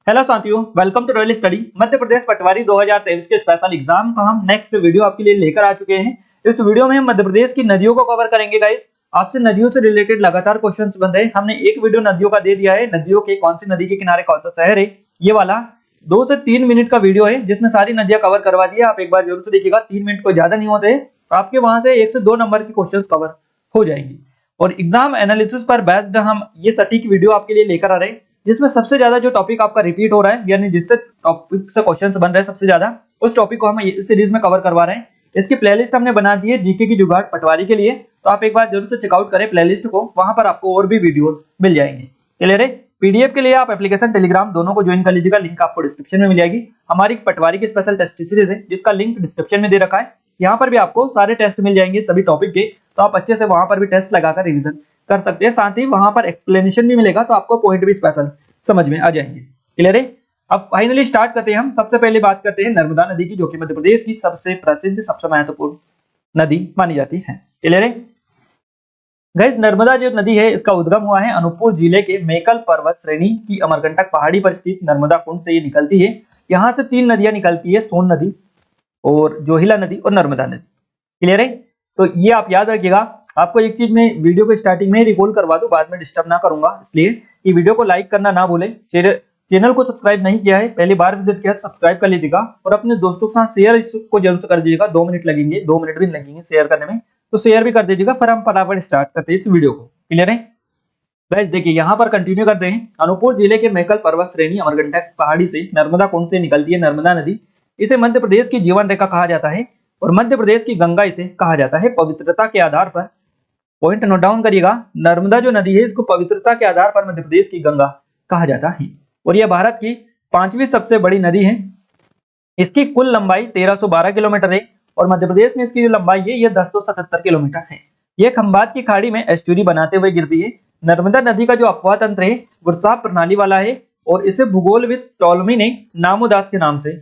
Hello साथियों, welcome to royal study. Madhya Pradesh पटवारी 2023 के special exam का हम नेक्स्ट वीडियो आपके लिए लेकर आ चुके हैं। इस वीडियो में हम मध्य प्रदेश की नदियों को कवर करेंगे गाइस। आपसे नदियों से रिलेटेड लगातार क्वेश्चंस बन रहे हैं। हमने एक वीडियो नदियों का दे दिया है, नदियों के कौन सी नदी के किनारे कौन सा शहर है। ये वाला 2 से 3 मिनट का वीडियो है जिसमें सारी नदियां कवर करवा दी है। आप एक बार जरूर से देखिएगा, 3 मिनट को ज्यादा नहीं होते, आपके वहां से 1 से 2 नंबर की क्वेश्चन कवर हो जाएंगे। और एग्जाम एनालिसिस पर बेस्ड हम ये सटीक वीडियो आपके लिए लेकर आ रहे हैं, जिसमें सबसे ज्यादा जो टॉपिक आपका रिपीट हो रहा है, यानी जिससे टॉपिक से क्वेश्चंस बन रहे हैं सबसे ज्यादा, उस टॉपिक को हम इस सीरीज में कवर करवा रहे हैं। इसकी प्लेलिस्ट हमने बना दी है जीके की जुगाड़ पटवारी के लिए, तो आप एक बार जरूर से चेकआउट करें प्लेलिस्ट को, वहां पर आपको और भी वीडियोस मिल जाएंगे। क्लियर है? पीडीएफ के लिए आप एप्लीकेशन टेलीग्राम दोनों को ज्वाइन कर लीजिएगा, लिंक आपको डिस्क्रिप्शन में मिल जाएगी। हमारी पटवारी की स्पेशल टेस्ट सीरीज है जिसका लिंक डिस्क्रिप्शन में दे रखा है। यहाँ पर भी आपको सारे टेस्ट मिल जाएंगे सभी टॉपिक के, तो आप अच्छे से वहां पर भी टेस्ट लगाकर रिविजन कर सकते हैं। साथ ही वहां पर एक्सप्लेनेशन भी मिलेगा, तो आपको पॉइंट भी स्पेशल समझ में आ जाएंगे। क्लियर है? अब फाइनली स्टार्ट करते हैं। हम सबसे पहले बात करते हैं नर्मदा नदी की, जो कि मध्य प्रदेश की सबसे प्रसिद्ध सबसे महत्वपूर्ण नदी मानी जाती है। क्लियर है गाइस? नर्मदा जो नदी है इसका उद्गम हुआ है अनूपपुर जिले के मेकल पर्वत श्रेणी की अमरकंटक पहाड़ी पर स्थित नर्मदा कुंड से ये निकलती है। यहाँ से 3 नदियां निकलती है, सोन नदी और जोहिला नदी और नर्मदा नदी। क्लियर है? तो ये आप याद रखिएगा। आपको एक चीज मैं वीडियो को स्टार्टिंग में ही रिकॉल करवा दूं, बाद में डिस्टर्ब ना करूंगा, इसलिए कि वीडियो को लाइक करना ना भूलें। चैनल को सब्सक्राइब नहीं किया है, पहली बार विजिट किया, सब्सक्राइब कर लीजिएगा और अपने दोस्तों के साथ शेयर इसको जरूर से कर दीजिएगा। 2 मिनट लगेंगे, 2 मिनट भी लगेंगे शेयर करने में, तो शेयर भी कर दीजिएगा। फिर हम फटाफट स्टार्ट करते हैं इस वीडियो को। क्लियर है गाइस? देखिए यहाँ पर कंटिन्यू करते हैं। अनूपपुर जिले के मेकल पर्वत श्रेणी अमरकंटक पहाड़ी से नर्मदा कुंड से निकलती है नर्मदा नदी। इसे मध्य प्रदेश की जीवन रेखा कहा जाता है और मध्य प्रदेश की गंगा इसे कहा जाता है। पवित्रता के आधार पर पॉइंट नोट डाउन करिएगा, नर्मदा जो नदी है इसको पवित्रता के आधार पर मध्य प्रदेश की गंगा कहा जाता है और यह भारत की 5वीं सबसे बड़ी नदी है। इसकी कुल लंबाई 1312 किलोमीटर है और मध्य प्रदेश में इसकी जो लंबाई है यह 1077 किलोमीटर है। यह खंबात की खाड़ी में एस्चुरी बनाते हुए गिरती है। नर्मदा नदी का जो अपवाह तंत्र है वर्षाव प्रणाली वाला है और इसे भूगोलविद टॉलमी ने नामोदास के नाम से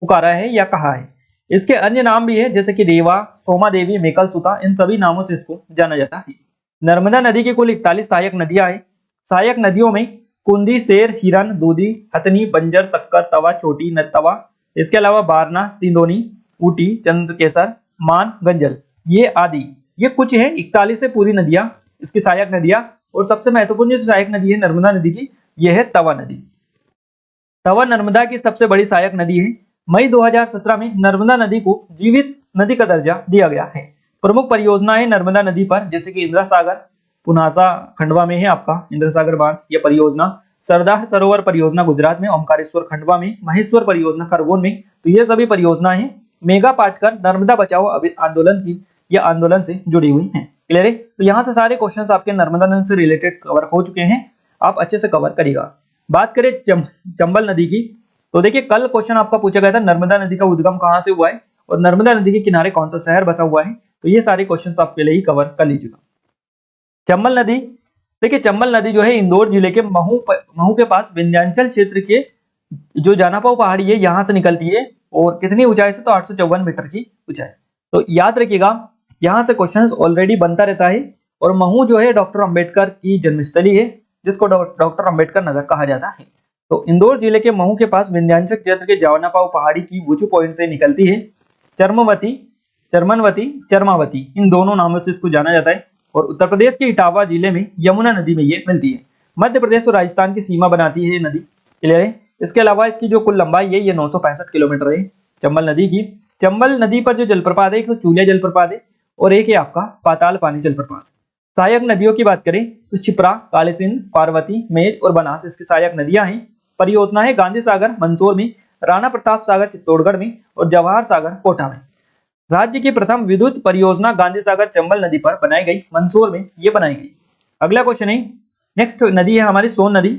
पुकारा है या कहा है। इसके अन्य नाम भी है जैसे कि रेवा, सोमा देवी, मेकल सुता, इन सभी नामों से इसको जाना जाता है। नर्मदा नदी की कुल 41 सहायक नदियां हैं। सहायक नदियों में कुंदी, शेर, हिरन, दूधी, हथनी, बंजर, शक्कर, तवा, छोटी नतवा, इसके अलावा बारना, तिंदोनी, ऊटी, चंद्रकेसर, मान, गंजल, ये आदि, ये कुछ है 41 से पूरी नदियां इसकी सहायक नदियां। और सबसे महत्वपूर्ण जो सहायक नदी है नर्मदा नदी की, यह है तवा नदी। तवा नर्मदा की सबसे बड़ी सहायक नदी है। मई 2017 में नर्मदा नदी को जीवित नदी का दर्जा दिया गया है। प्रमुख परियोजनाएं नर्मदा नदी पर जैसे कि इंदिरा सागर पुनासा खंडवा में है आपका इंदिरा सागर बांध ये परियोजना, सरदार सरोवर परियोजना गुजरात में, ओमकारेश्वर खंडवा में, महेश्वर परियोजना खरगोन में, तो ये सभी परियोजनाएं हैं मेगा पाटकर नर्मदा बचाओ आंदोलन की या आंदोलन से जुड़ी हुई हैं। क्लियर है? तो यहाँ से सारे क्वेश्चंस आपके नर्मदा नदी से रिलेटेड कवर हो चुके हैं, आप अच्छे से कवर करिएगा। बात करें चंबल नदी की, तो देखिए कल क्वेश्चन आपका पूछा गया था नर्मदा नदी का उद्गम कहां से हुआ है और नर्मदा नदी के किनारे कौन सा शहर बसा हुआ है, तो ये सारे क्वेश्चंस आप पहले ही कवर कर लीजिएगा। चंबल नदी, देखिए चंबल नदी जो है इंदौर जिले के महू के पास विंध्याचल क्षेत्र के जो जानापाव पहाड़ी है यहाँ से निकलती है और कितनी ऊंचाई से, तो 854 मीटर की ऊंचाई। तो याद रखिएगा यहाँ से क्वेश्चन ऑलरेडी बनता रहता है। और महू जो है डॉक्टर अम्बेडकर की जन्मस्थली है जिसको डॉक्टर अम्बेडकर नगर कहा जाता है। तो इंदौर जिले के महू के पास विंध्याचल क्षेत्र के जानापाव पहाड़ी की वुचू पॉइंट से निकलती है चर्मवती, चर्मावती, इन दोनों नामों से इसको जाना जाता है। और उत्तर प्रदेश के इटावा जिले में यमुना नदी में ये मिलती है। मध्य प्रदेश और राजस्थान की सीमा बनाती है ये नदी। क्लियर है? इसके अलावा इसकी जो कुल लंबाई है ये 965 किलोमीटर है चंबल नदी की। चंबल नदी पर जो जलप्रपात है एक तो चूलिया जलप्रपात है और एक है आपका पाताल पानी जलप्रपात। सहायक नदियों की बात करें तो छिपरा, काली सिंध, पार्वती, मेज और बनास इसकी सहायक नदियां हैं। परियोजना है गांधी सागर मंदसौर में, राणा प्रताप सागर चित्तौड़गढ़ में और जवाहर सागर कोटा में। राज्य की प्रथम विद्युत परियोजना गांधी सागर चंबल नदी पर बनाई गई, मंदसौर में ये बनाई गई। अगला क्वेश्चन है, नेक्स्ट नदी है हमारी सोन नदी।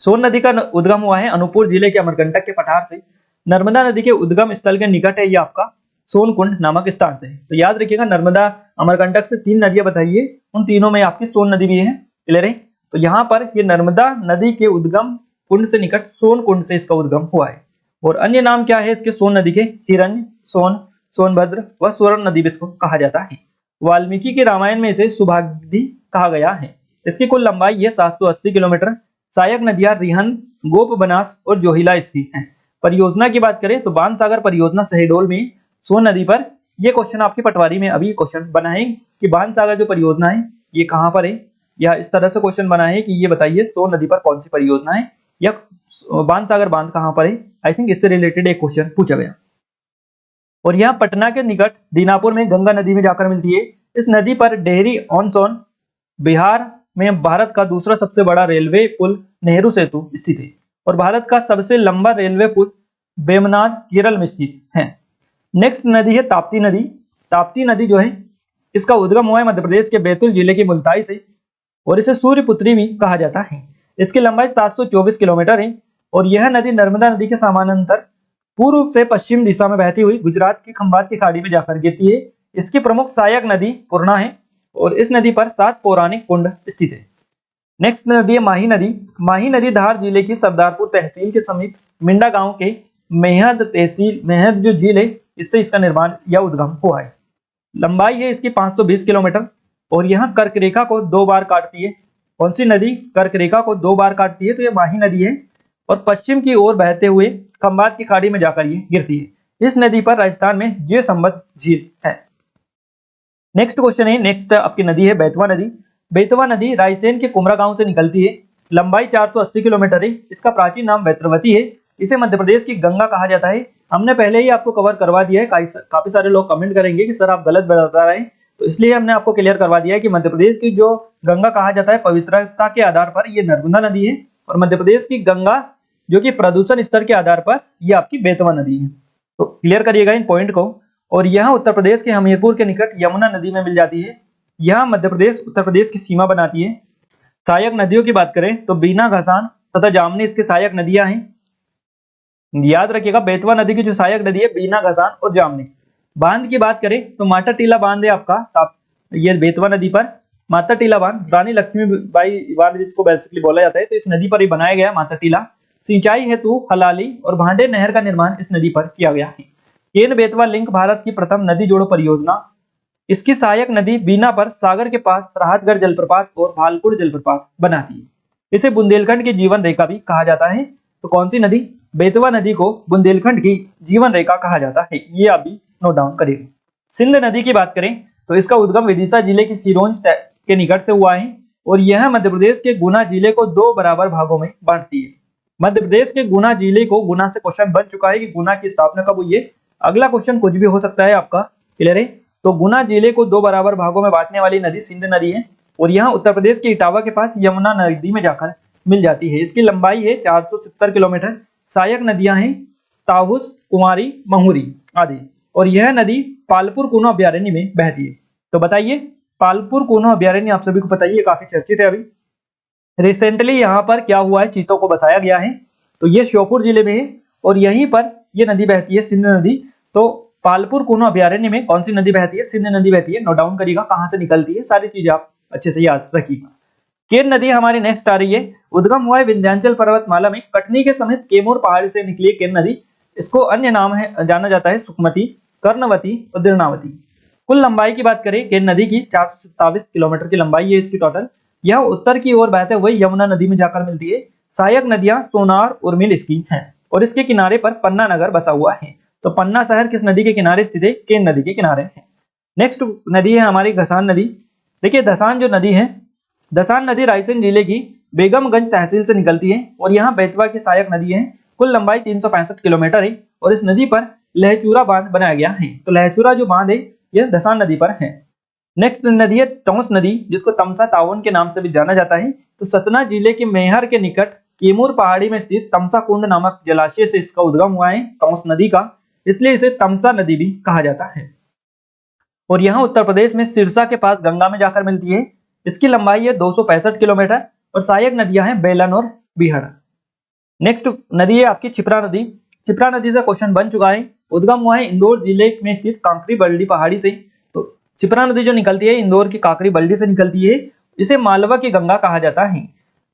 सोन नदी का उद्गम हुआ है अनूपपुर जिले के अमरकंटक के पठार से। नर्मदा नदी के उद्गम स्थल के निकट है ये आपका सोनकुंड नामक स्थान से। तो याद रखिएगा नर्मदा अमरकंटक से 3 नदियां बताइए, उन तीनों में आपकी सोन नदी भी है। क्लियर है? तो यहाँ पर ये नर्मदा नदी के उद्गम कुंड से निकट सोन कुंड से इसका उद्गम हुआ है। और अन्य नाम क्या है इसके सोन नदी के? हिरण्य, सोन, सोनभद्र व स्वर्ण नदी भी इसको कहा जाता है। वाल्मीकि के रामायण में इसे सुभागिनी कहा गया है। इसकी कुल लंबाई है 780 किलोमीटर। सहायक नदियां रिहन, गोप बनास और जोहिला इसकी है। परियोजना की बात करें तो बाण सागर परियोजना शहडोल में सोन नदी पर। ये क्वेश्चन आपकी पटवारी में अभी क्वेश्चन बना है कि बाण सागर जो परियोजना है ये कहाँ पर है, या इस तरह से क्वेश्चन बना है कि ये बताइए सोन नदी पर कौन सी परियोजना है, या बाण सागर बांध कहाँ पर है। आई थिंक इससे रिलेटेड एक क्वेश्चन पूछा गया। और यहाँ पटना के निकट दीनापुर में गंगा नदी में जाकर मिलती है। इस नदी पर डेहरी ऑन सोन बिहार में भारत का दूसरा सबसे बड़ा रेलवे पुल नेहरू सेतु स्थित है, और भारत का सबसे लंबा रेलवे पुल वेमनाड केरल में स्थित है। नेक्स्ट नदी है ताप्ती नदी। ताप्ती नदी जो है इसका उद्गम हुआ है मध्य प्रदेश के बैतूल जिले की मुल्ताई से, और इसे सूर्यपुत्री भी कहा जाता है। इसकी लंबाई 724 किलोमीटर है, और यह नदी नर्मदा नदी के समानांतर पूर्व से पश्चिम दिशा में बहती हुई गुजरात की खंबात की खाड़ी में जाकर गिरती है। इसकी प्रमुख सहायक नदी पूर्णा है, और इस नदी पर 7 पौराणिक कुंड स्थित है। नेक्स्ट नदी है माही नदी। माही नदी धार जिले की सरदारपुर तहसील के समीप मिंडा गांव के मेहद तहसील मेहद जो झील है इससे इसका निर्माण या उद्गम हुआ है। लंबाई है इसकी 520 किलोमीटर, और यह कर्क रेखा को 2 बार काटती है। कौन सी नदी कर्क रेखा को 2 बार काटती है? तो ये माही नदी है, और पश्चिम की ओर बहते हुए खंबात की खाड़ी में जाकर ये गिरती है। इस नदी पर राजस्थान में जय संबत झील है। नेक्स्ट क्वेश्चन है, नेक्स्ट आपकी नदी है बेतवा नदी। बेतवा नदी रायसेन के कुमरा गांव से निकलती है। लंबाई 480 किलोमीटर है। इसका प्राचीन नाम बैत्रवती है। इसे मध्य प्रदेश की गंगा कहा जाता है। हमने पहले ही आपको कवर करवा दिया है। काफी सारे लोग कमेंट करेंगे कि सर आप गलत बता रहे हैं, तो इसलिए हमने आपको क्लियर करवा दिया है कि मध्य प्रदेश की जो गंगा कहा जाता है पवित्रता के आधार पर ये नर्मदा नदी है, और मध्य प्रदेश की गंगा जो कि प्रदूषण स्तर के आधार पर ये आपकी बेतवा नदी है। तो क्लियर करिएगा इन पॉइंट को। और यह उत्तर प्रदेश के हमीरपुर के निकट यमुना नदी में मिल जाती है। यह मध्य प्रदेश उत्तर प्रदेश की सीमा बनाती है। सहायक नदियों की बात करें तो बीना, घसान तथा जामनी इसके सहायक नदियां हैं। याद रखिएगा बेतवा नदी की जो सहायक नदी है बीना, घसान और जामनी। बांध की बात करें तो माता टीला बांध है आपका ये बेतवा नदी पर। माता टीला बांध रानी लक्ष्मीबाई बांध जिसको बेसिकली बोला जाता है, तो इस नदी पर ही बनाया गया माता टीला। सिंचाई हेतु हलाली और भांडे नहर का निर्माण इस नदी पर किया गया है। केन बेतवा लिंक भारत की प्रथम नदी जोड़ो परियोजना। इसकी सहायक नदी बीना पर सागर के पास राहतगढ़ जलप्रपात और भालपुर जलप्रपात बनाती है। इसे बुंदेलखंड की जीवन रेखा भी कहा जाता है। तो कौन सी नदी? बेतवा नदी को बुंदेलखंड की जीवन रेखा कहा जाता है। ये आप भी नोट डाउन करिएगा। सिंध नदी की बात करें तो इसका उद्गम विदिशा जिले की सिरोंज के निकट से हुआ है, और यह मध्य प्रदेश के गुना जिले को 2 बराबर भागों में बांटती है। मध्य प्रदेश के गुना जिले को, गुना से क्वेश्चन बन चुका है कि गुना की स्थापना कब हुई है। अगला क्वेश्चन कुछ भी हो सकता है आपका, क्लियर है। तो गुना जिले को 2 बराबर भागों में बांटने वाली नदी सिंध नदी है, और यह उत्तर प्रदेश के इटावा के पास यमुना नदी में जाकर मिल जाती है। इसकी लंबाई है 470 किलोमीटर। सहायक नदियां हैं ताहुस, कुमारी, महुरी आदि, और यह नदी पालपुर कूनो अभ्यारण्य में बहती है। तो बताइए पालपुर कूनो अभ्यारण्य आप सभी को पता ही है, काफी चर्चित है। अभी रिसेंटली यहाँ पर क्या हुआ है, चीतों को बचाया गया है। तो ये श्योपुर जिले में है, और यहीं पर ये नदी बहती है सिंध नदी। तो पालपुर कूनो अभ्यारण्य में कौन सी नदी बहती है? सिंध नदी बहती है। नोट डाउन करिएगा कहां से निकलती है, सारी चीजें आप अच्छे से याद रखिएगा। केन नदी हमारी नेक्स्ट आ रही है। उद्गम हुआ है विंध्याचल पर्वतमाला में कटनी के समेत केमूर पहाड़ी से निकली केन नदी। इसको अन्य नाम है जाना जाता है सुकमती, कर्णवती और दीर्णावती। कुल लंबाई की बात करें केन नदी की 427 किलोमीटर की लंबाई है इसकी टोटल। यह उत्तर की ओर बहते हुए यमुना नदी में जाकर मिलती है। सहायक नदियां सोनार, उर्मिल इसकी हैं, और इसके किनारे पर पन्ना नगर बसा हुआ है। तो पन्ना शहर किस नदी के किनारे स्थित है? केन नदी के किनारे है। नेक्स्ट नदी है हमारी घसान नदी। देखिए धसान जो नदी है, धसान नदी रायसेन जिले की बेगमगंज तहसील से निकलती है, और यहाँ बेतवा की सहायक नदी है। कुल लंबाई 365 किलोमीटर है, और इस नदी पर लहचूरा बांध बनाया गया है। तो लहचूरा जो बांध है यह धसान नदी पर है। नेक्स्ट नदी है टोंस नदी, जिसको तमसा तावन के नाम से भी जाना जाता है। तो सतना जिले के मैहर के निकट केमूर पहाड़ी में स्थित तमसा कुंड नामक जलाशय से इसका उद्गम हुआ है टोंस नदी का, इसलिए इसे तमसा नदी भी कहा जाता है। और यहाँ उत्तर प्रदेश में सिरसा के पास गंगा में जाकर मिलती है। इसकी लंबाई है 265 किलोमीटर, और सहायक नदियां हैं बेलन और बिहड़। नेक्स्ट नदी है आपकी छिपरा नदी। छिपरा नदी से क्वेश्चन बन चुका है। उद्गम हुआ है इंदौर जिले में स्थित कांकरी बल्डी पहाड़ी से। तो छिपरा नदी जो निकलती है इंदौर की कांकरी बल्डी से निकलती है। इसे मालवा की गंगा कहा जाता है।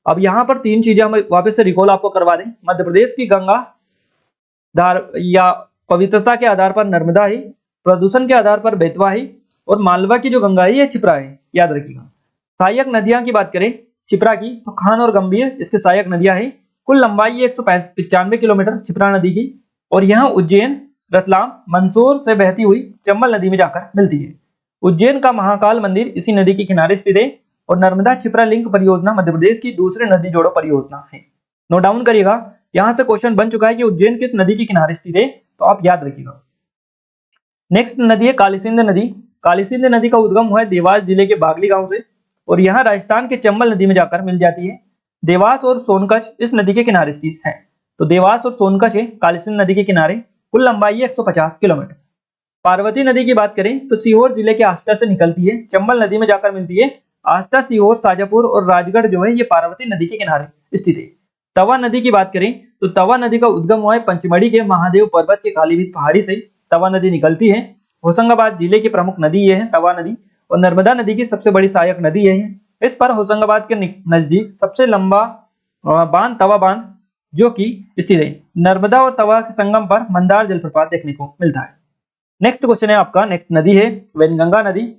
अब यहाँ पर 3 चीजें हम वापस से रिकॉल आपको करवा दें। मध्य प्रदेश की गंगा धार या पवित्रता के आधार पर नर्मदा है, प्रदूषण के आधार पर बेतवा है, और मालवा की जो गंगा है ये छिपरा है, याद रखिएगा। सहायक नदियां की बात करें छिपरा की तो खान और गंभीर इसके सहायक नदियां हैं। कुल लंबाई है 195 किलोमीटर क्षिप्रा नदी की, और यहाँ उज्जैन, रतलाम, मंदसौर से बहती हुई चंबल नदी में जाकर मिलती है। उज्जैन का महाकाल मंदिर इसी नदी के किनारे स्थित है, और नर्मदा क्षिप्रा लिंक परियोजना मध्य प्रदेश की दूसरी नदी जोड़ो परियोजना है। नोट डाउन करिएगा, यहां से क्वेश्चन बन चुका है कि उज्जैन किस नदी के किनारे स्थित है, तो आप याद रखिएगा। नेक्स्ट नदी है काली सिंध नदी। काली सिंध नदी का उद्गम हुआ है देवास जिले के बागली गांव से, और यहाँ राजस्थान के चंबल नदी में जाकर मिल जाती है। देवास और सोनकच्छ इस नदी के किनारे स्थित है, तो देवास और सोनकच्छ है काली सिंध नदी के किनारे। कुल लंबाई है 150 किलोमीटर। पार्वती नदी की बात करें तो सीहोर जिले के आष्टा से निकलती है, चंबल नदी में जाकर मिलती है। आष्टा, सीहोर, शाजापुर और राजगढ़ जो है ये पार्वती नदी के किनारे स्थित है। तवा नदी की बात करें तो तवा नदी का उद्गम हुआ है पंचमढ़ी के महादेव पर्वत के कालीभीत पहाड़ी से तवा नदी निकलती है। होशंगाबाद जिले की प्रमुख नदी ये है तवा नदी, और नर्मदा नदी की सबसे बड़ी सहायक नदी है। इस पर होशंगाबाद के नजदीक सबसे लंबा बांध तवा बांध जो कि स्थित है। नर्मदा और तवा के संगम पर मंदार जलप्रपात देखने को मिलता है। नेक्स्ट क्वेश्चन है आपका, नेक्स्ट नदी है वैनगंगा नदी।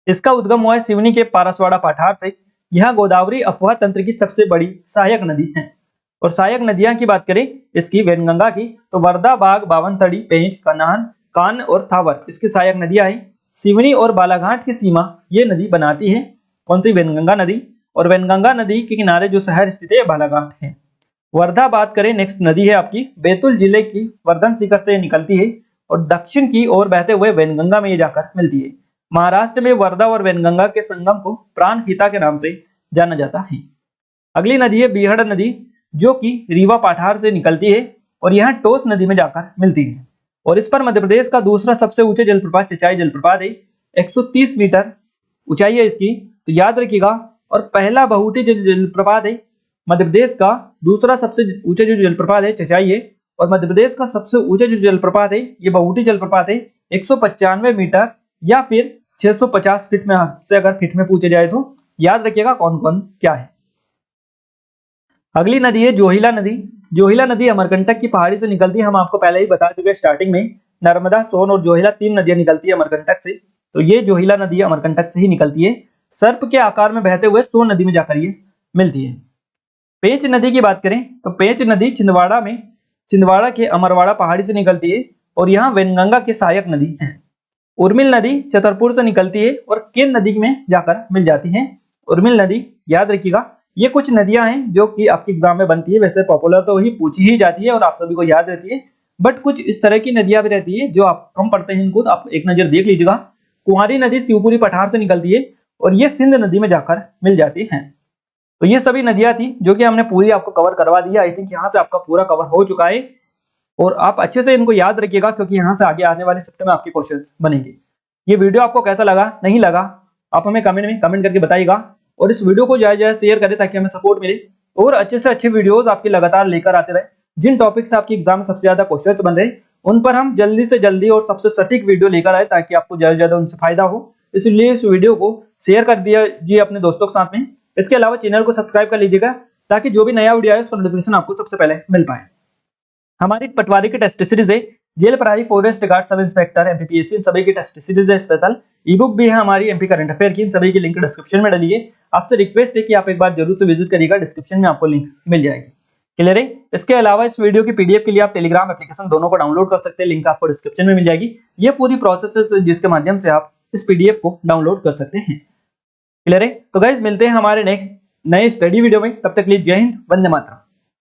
इसका उद्गम हुआ है सिवनी के पारसवाड़ा पठार से। यह गोदावरी अफवाह तंत्र की सबसे बड़ी सहायक नदी है। और सहायक नदियां की बात करें इसकी वैनगंगा की तो वर्धा, बाग, बावनथड़ी, पेंच, कनान, कान और थावर इसकी सहायक नदियां हैं। सिवनी और बालाघाट की सीमा ये नदी बनाती है, कौन सी? वैनगंगा नदी। और वैनगंगा नदी के किनारे जो शहर स्थित है बालाघाट है। वर्धा बात करें, नेक्स्ट नदी है आपकी बैतूल जिले की वर्धन शिखर से निकलती है, और दक्षिण की ओर बहते हुए वैनगंगा में ये जाकर मिलती है। महाराष्ट्र में वर्धा और वैनगंगा के संगम को प्राणहिता के नाम से जाना जाता है। अगली नदी है बीहड़ नदी, जो कि रीवा पाठार से निकलती है, और यह टोस नदी में जाकर मिलती है। और इस पर मध्य प्रदेश का दूसरा सबसे ऊंचे जलप्रपात चचाई जलप्रपात है। 130 मीटर ऊंचाई है इसकी, तो याद रखिएगा। और पहला बहुटी जलप्रपात है मध्य प्रदेश का, दूसरा सबसे ऊंचे जो जलप्रपात है चचाई है, और मध्य प्रदेश का सबसे ऊंचे जो जलप्रपात है ये बहुटी जलप्रपात है। 195 मीटर या फिर 650 फीट में से अगर फीट में पूछे जाए तो याद रखिएगा कौन कौन क्या है। अगली नदी है जोहिला नदी। जोहिला नदी अमरकंटक की पहाड़ी से निकलती है, हम आपको पहले ही बता चुके हैं स्टार्टिंग में। नर्मदा, सोन और जोहिला 3 नदियां निकलती है अमरकंटक से, तो ये जोहिला नदी अमरकंटक से ही निकलती है। सर्प के आकार में बहते हुए सोन नदी में जाकर ये मिलती है। पेंच नदी की बात करें तो पेंच नदी छिंदवाड़ा के अमरवाड़ा पहाड़ी से निकलती है, और यहाँ वैनगंगा की सहायक नदी है। उर्मिल नदी छतरपुर से निकलती है और केन नदी में जाकर मिल जाती है। उर्मिल नदी याद रखिएगा। ये कुछ नदियां हैं जो कि आपके एग्जाम में बनती है, वैसे पॉपुलर तो वही पूछी ही जाती है और आप सभी को याद रहती है, बट कुछ इस तरह की नदियां भी रहती है जो आप कम पढ़ते हैं, इनको तो आप एक नजर देख लीजिएगा। कुंवारी नदी शिवपुरी पठार से निकलती है, और ये सिंध नदी में जाकर मिल जाती है। तो ये सभी नदियां थी जो कि हमने पूरी आपको कवर करवा दी है। आई थिंक यहाँ से आपका पूरा कवर हो चुका है, और आप अच्छे से इनको याद रखिएगा क्योंकि यहाँ से आगे आने वाले सप्ताह में आपके क्वेश्चन बनेंगे। ये वीडियो आपको कैसा लगा, नहीं लगा, आप हमें कमेंट में कमेंट करके बताइएगा, और इस वीडियो को ज्यादा ज्यादा शेयर करें ताकि हमें सपोर्ट मिले और अच्छे से अच्छे वीडियोस आपके लगातार लेकर आते रहे। जिन टॉपिक से आपके एग्जाम में सबसे ज्यादा क्वेश्चंस बन रहे उन पर हम जल्दी से जल्दी और सबसे सटीक वीडियो लेकर आए ताकि आपको ज्यादा ज्यादा उनसे फायदा हो। इसलिए इस वीडियो को शेयर कर दीजिए अपने दोस्तों के साथ में। इसके अलावा चैनल को सब्सक्राइब कर लीजिएगा ताकि जो भी नया वीडियो आए उसका नोटिफिकेशन आपको सबसे पहले मिल पाए। हमारी पटवारी की टेस्ट सीरीज है जेल प्रहरी, forest guard, sub inspector, MPPSC, इन सभी की टेस्ट सीरीज है स्पेशल। ई बुक भी है हमारी एमपी करंट अफेयर की, इन सभी की लिंक डिस्क्रिप्शन में डालिए। आपसे रिक्वेस्ट है कि आप एक बार जरूर से विजिट करिएगा, डिस्क्रिप्शन में आपको लिंक मिल जाएगी। क्लियर है? इसके अलावा इस वीडियो की पीडीएफ के लिए आप टेलीग्राम एप्लीकेशन दोनों को डाउनलोड कर सकते हैं, लिंक आपको डिस्क्रिप्शन में मिल जाएगी। ये पूरी प्रोसेस है जिसके माध्यम से आप इस पीडीएफ को डाउनलोड कर सकते हैं। क्लियर है? तो गाइस मिलते हैं हमारे नेक्स्ट नए स्टडी वीडियो में, तब तक के लिए जय हिंद, वंदे मातरम।